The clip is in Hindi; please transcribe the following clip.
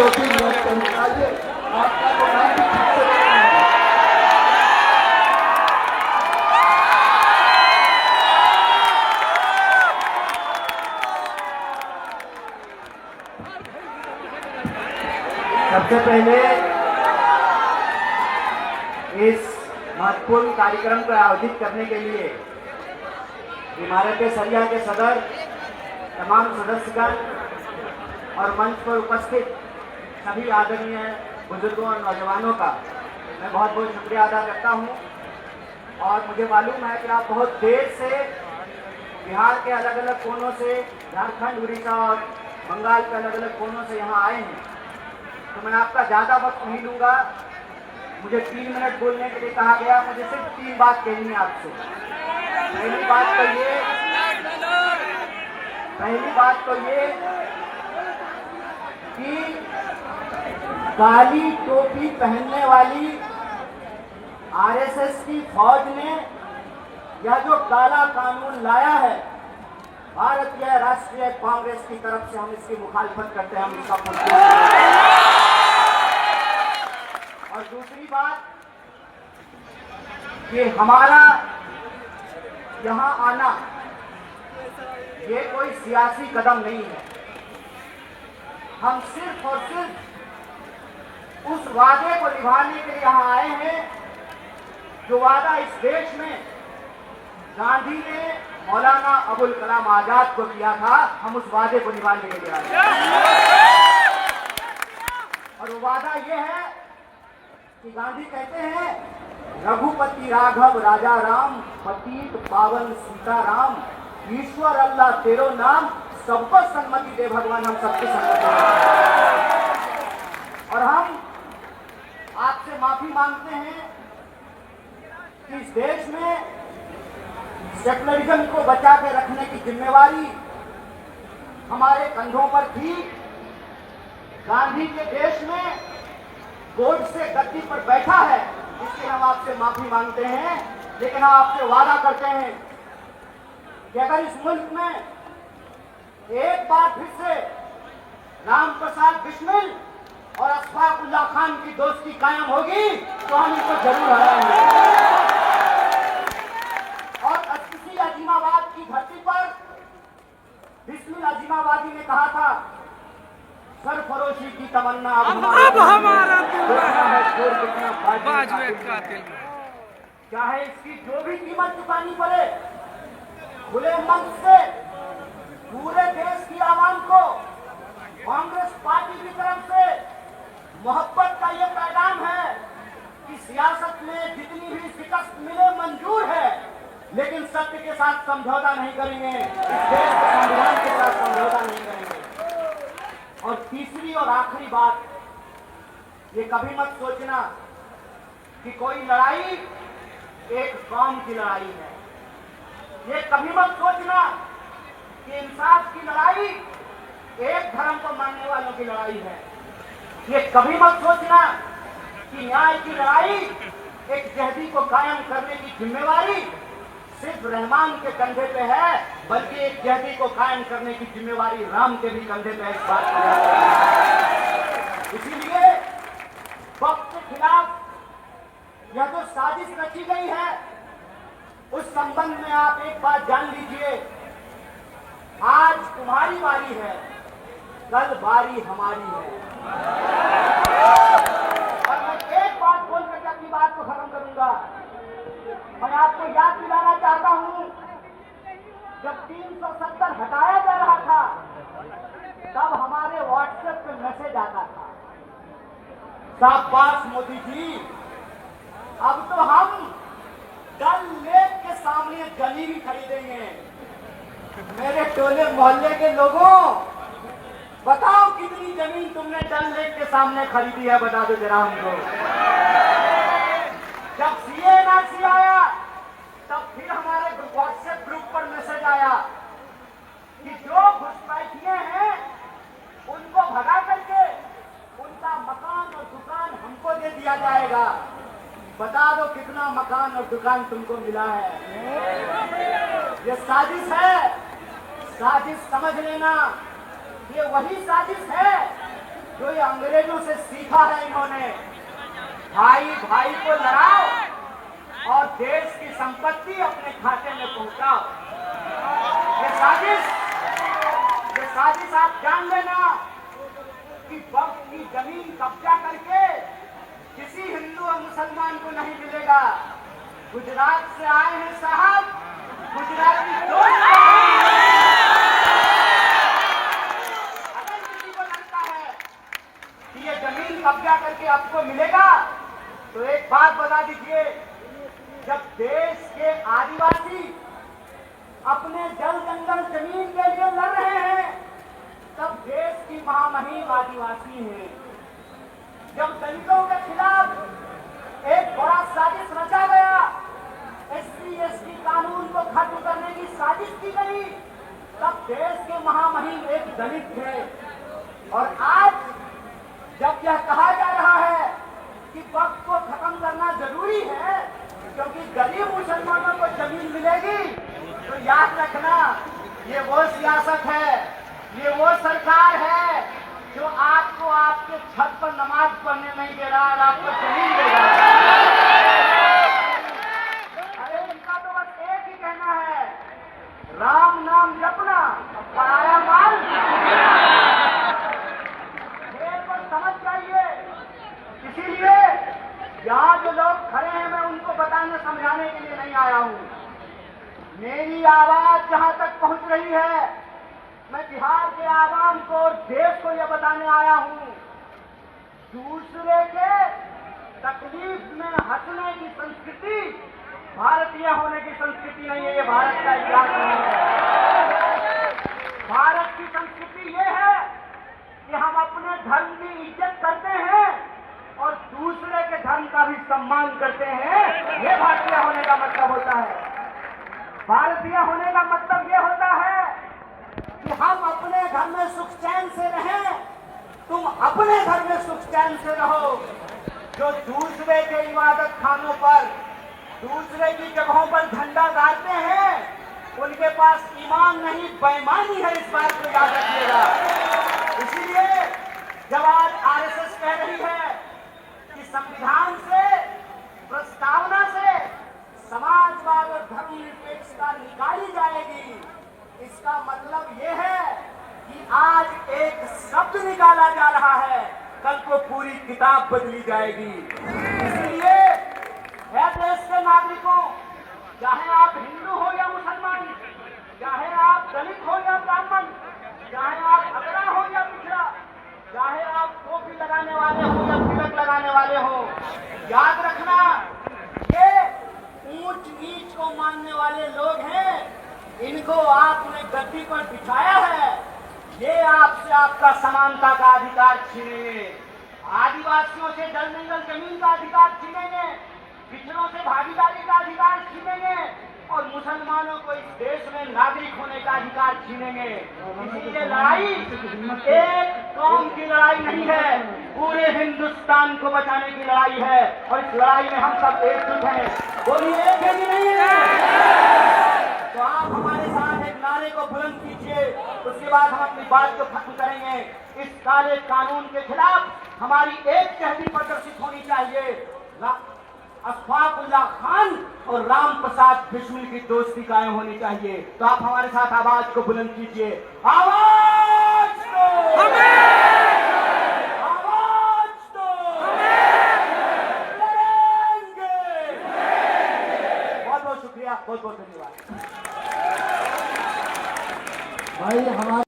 टोपी मत निकालिए, आपका तो नाम भी ठीक से नहीं है। सबसे पहले इस महत्वपूर्ण कार्यक्रम को आयोजित करने के लिए इमारत सरिया के सदर, तमाम सदस्यगण और मंच पर उपस्थित सभी आदरणीय बुजुर्गों और नौजवानों का मैं बहुत बहुत शुक्रिया अदा करता हूं। और मुझे मालूम है कि आप बहुत देर से बिहार के अलग अलग कोनों से, झारखंड, उड़ीसा और बंगाल के अलग अलग कोनों से यहाँ आए हैं, तो मैं आपका ज़्यादा वक्त नहीं लूँगा। मुझे 3 मिनट बोलने के लिए कहा गया, मुझे सिर्फ 3 बात कहनी है आपसे। पहली बात तो ये कि काली टोपी पहनने वाली आरएसएस की फौज ने यह जो काला कानून लाया है, भारतीय राष्ट्रीय कांग्रेस की तरफ से हम इसकी मुखालफत करते हैं, हम इसका और दूसरी बात, ये हमारा यहाँ आना ये कोई सियासी कदम नहीं है। हम सिर्फ और सिर्फ उस वादे को निभाने के लिए यहाँ आए हैं जो वादा इस देश में गांधी ने मौलाना अबुल कलाम आजाद को किया था। हम उस वादे को निभाने के लिए आए हैं और वो वादा ये है कि गांधी कहते हैं, रघुपति राघव राजा राम, पतित पावन सीताराम, ईश्वर अल्लाह तेरो नाम, सबको सम्मति दे भगवान, हम सबकी सम्मति दे। और हम आपसे माफी मांगते हैं कि इस देश में सेकुलरिज्म को बचा के रखने की जिम्मेवारी हमारे कंधों पर थी। गांधी के देश में गोड से गद्दी पर बैठा है, इसलिए हम आपसे माफी मांगते हैं। लेकिन हम आपसे वादा करते हैं कि अगर इस मुल्क में एक बार फिर से राम प्रसाद बिस्मिल और अशफाकुल्लाह खान की दोस्ती कायम होगी तो हम इनको जरूर हराएंगे। और किसी अजीमाबाद की धरती पर बिस्मिल अजीमाबादी ने कहा था, सरफरोशी की तमन्ना अब हमारा चाहे इसकी जो भी कीमत चुकानी पड़े, खुले मंच से पूरे देश की आवाम को कांग्रेस पार्टी की तरफ से मोहब्बत का ये पैगाम है कि सियासत में जितनी भी शिकस्त मिले मंजूर है, लेकिन सत्य के साथ समझौता नहीं करेंगे, इस देश के संविधान के साथ समझौता नहीं करेंगे। और तीसरी और आखिरी बात, ये कभी मत सोचना कि कोई लड़ाई एक कौम की लड़ाई है। ये कभी मत सोचना कि इंसाफ की लड़ाई एक धर्म को मानने वालों की लड़ाई है। ये कभी मत सोचना कि न्याय की लड़ाई एक जहदी को कायम करने की जिम्मेवारी सिर्फ रहमान के कंधे पे है, बल्कि एक जहदी को कायम करने की जिम्मेवारी राम के भी कंधे पे है। इस बात को इसीलिए वक्त के खिलाफ यह जो साजिश रची गई है, उस संबंध में आप एक बात जान लीजिए, आज तुम्हारी बारी है, कल बारी हमारी है। और मैं एक बात बोल करके अपनी बात को खत्म करूंगा। मैं आपको याद दिलाना चाहता हूं, जब 370 हटाया जा रहा था, तब हमारे व्हाट्सएप पे मैसेज आता था, शाबाश मोदी जी, अब तो हम डल लेक के सामने जमीन खरीदेंगे। मेरे टोले मोहल्ले के लोगों, बताओ कितनी जमीन तुमने डल लेक के सामने खरीदी है, बता दो जरा हमको। जब CA/NRC आया, तब फिर हमारे व्हाट्सएप ग्रुप पर मैसेज आया कि जो घुसपैठिए हैं उनको भगा करके उनका मकान और दुकान हमको दे दिया जाएगा। बता दो कितना मकान और दुकान तुमको मिला है। ये साजिश है, साजिश समझ लेना, ये वही साजिश है जो ये अंग्रेजों से सीखा है इन्होंने, भाई भाई को लड़ाओ और देश की संपत्ति अपने खाते में पहुंचाओ। ये साजिश आप जान लेना कि वक्त की जमीन कब्जा करके किसी हिंदू और मुसलमान को नहीं मिलेगा। गुजरात से आए हैं साहब, गुजराती दोस्त, अगर किसी को लगता है कि ये जमीन कब्जा करके आपको मिलेगा तो एक बात बता दीजिए, जब देश के आदिवासी अपने जल जंगल जमीन के लिए लड़ रहे हैं तब देश की महामहिम आदिवासी हैं। जब दलितों के खिलाफ एक बड़ा साजिश रचा गया, SC/ST कानून को खत्म करने की साजिश की गई, तब देश के महामहिम एक दलित थे। और आज जब यह कहा जा रहा है कि वक्त को खत्म करना जरूरी है क्योंकि गरीब मुसलमानों को जमीन मिलेगी, तो याद रखना ये वो सियासत है, ये वो सरकार है जो आपको आपके छत पर नमाज पढ़ने नहीं दे रहा और आपको जमीन दे रहा है। अरे इनका तो बस एक ही कहना है, राम नाम जपना, पराया माल। खेल को समझ जाइए। इसीलिए यहाँ जो लोग खड़े हैं मैं उनको बताने समझाने के लिए नहीं आया हूँ। मेरी आवाज जहाँ तक पहुँच रही है, मैं बिहार के आवाम को और देश को यह बताने आया हूँ, दूसरे के तकलीफ में हंसने की संस्कृति भारतीय होने की संस्कृति नहीं है, ये भारत का इतिहास नहीं है। भारत की संस्कृति ये है कि हम अपने धर्म की इज्जत करते हैं और दूसरे के धर्म का भी सम्मान करते हैं। ये भारतीय होने का मतलब होता है। भारतीय होने का मतलब ये होता है कि हम अपने घर में सुख चैन से रहें, तुम अपने घर में सुख चैन से रहो। जो दूसरे के इबादत खानों पर, दूसरे की जगहों पर झंडा गाड़ते हैं, उनके पास ईमान नहीं बेईमानी है, इस बात को याद रखिएगा। इसीलिए जब आज RSS कह रही है कि संविधान से, प्रस्तावना से समाजवाद और धर्मनिरपेक्षता निकाली जाएगी, इसका मतलब ये है कि आज एक शब्द निकाला जा रहा है, कल को पूरी किताब बदली जाएगी। इसलिए है देश के नागरिकों, चाहे आप हिंदू हो या मुसलमान, चाहे आप दलित हो या ब्राह्मण, चाहे आप अगड़ा हो या पिछड़ा, चाहे आप टोपी लगाने वाले हो या तिलक लगाने वाले हो, याद रखना ये ऊंच नीच को मानने वाले लोग हैं, इनको आपने गद्दी पर बिठाया है, ये आपसे आपका समानता का अधिकार छीनेंगे, आदिवासियों से जल जंगल जमीन का अधिकार छीनेंगे, पिछड़ों से भागीदारी का अधिकार छीनेंगे और मुसलमानों को इस देश में नागरिक होने का अधिकार छीनेंगे। इसीलिए लड़ाई एक कौम की लड़ाई नहीं है, पूरे हिंदुस्तान को बचाने की लड़ाई है और इस लड़ाई में हम सब एकजुट हैं। बोलिए एक है कि नहीं है? तो आप हमारे साथ एक नारे को बुलंद कीजिए, उसके बाद हम अपनी बात को खत्म करेंगे। इस काले कानून के खिलाफ हमारी एक तहरीर प्रदर्शित होनी चाहिए। अशफाकुल्लाह खान और राम प्रसाद बिस्मिल की दोस्ती कायम होनी चाहिए। तो आप हमारे साथ आवाज को बुलंद कीजिए, आवाज दो, आवाज दो, लड़ेंगे। बहुत बहुत शुक्रिया, बहुत बहुत धन्यवाद भाई। हमारे